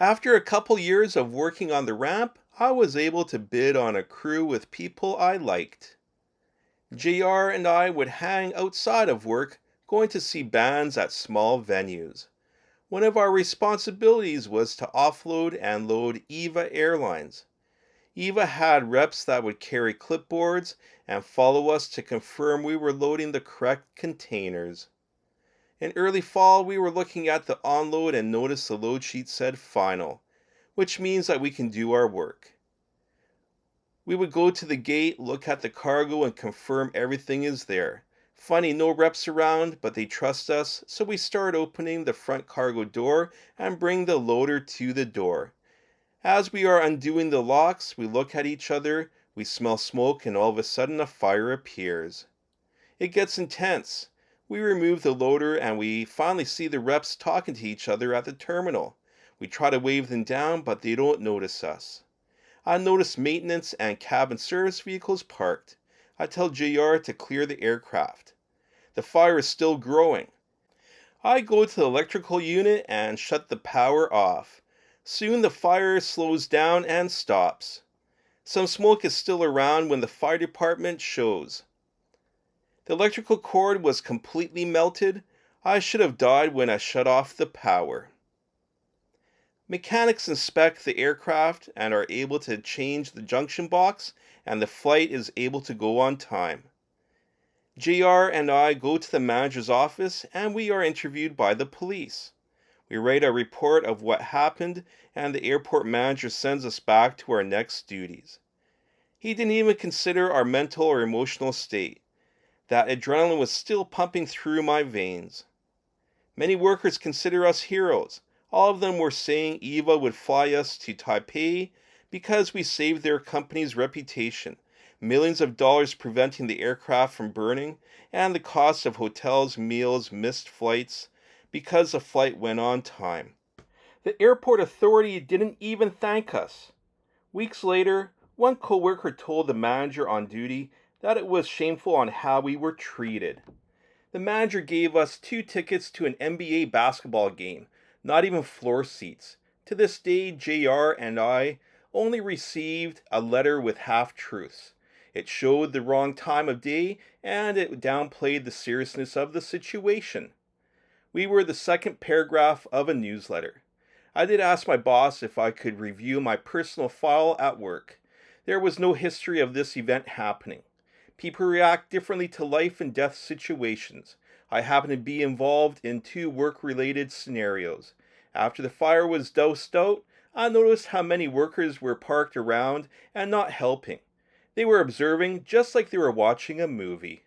After a couple years of working on the ramp, I was able to bid on a crew with people I liked. JR and I would hang outside of work, going to see bands at small venues. One of our responsibilities was to offload and load EVA airlines. EVA had reps that would carry clipboards and follow us to confirm we were loading the correct containers. In early fall, we were looking at the onload and noticed the load sheet said final, which means that we can do our work. We would go to the gate, look at the cargo, and confirm everything is there. Funny, no reps around, but they trust us, so we start opening the front cargo door and bring the loader to the door. As we are undoing the locks, we look at each other, we smell smoke, and all of a sudden a fire appears. It gets intense. We remove the loader and we finally see the reps talking to each other at the terminal. We try to wave them down, but they don't notice us. I notice maintenance and cabin service vehicles parked. I tell JR to clear the aircraft. The fire is still growing. I go to the electrical unit and shut the power off. Soon the fire slows down and stops. Some smoke is still around when the fire department shows. The electrical cord was completely melted. I should have died when I shut off the power. Mechanics inspect the aircraft and are able to change the junction box, and the flight is able to go on time. JR and I go to the manager's office and we are interviewed by the police. We write a report of what happened and the airport manager sends us back to our next duties. He didn't even consider our mental or emotional state. That adrenaline was still pumping through my veins. Many workers consider us heroes. All of them were saying EVA would fly us to Taipei because we saved their company's reputation, millions of dollars preventing the aircraft from burning, and the cost of hotels, meals, missed flights, because the flight went on time. The airport authority didn't even thank us. Weeks later, one coworker told the manager on duty that it was shameful on how we were treated. The manager gave us 2 tickets to an NBA basketball game, not even floor seats. To this day, JR and I only received a letter with half-truths. It showed the wrong time of day, and it downplayed the seriousness of the situation. We were the second paragraph of a newsletter. I did ask my boss if I could review my personal file at work. There was no history of this event happening. People react differently to life and death situations. I happened to be involved in 2 work-related scenarios. After the fire was doused out, I noticed how many workers were parked around and not helping. They were observing just like they were watching a movie.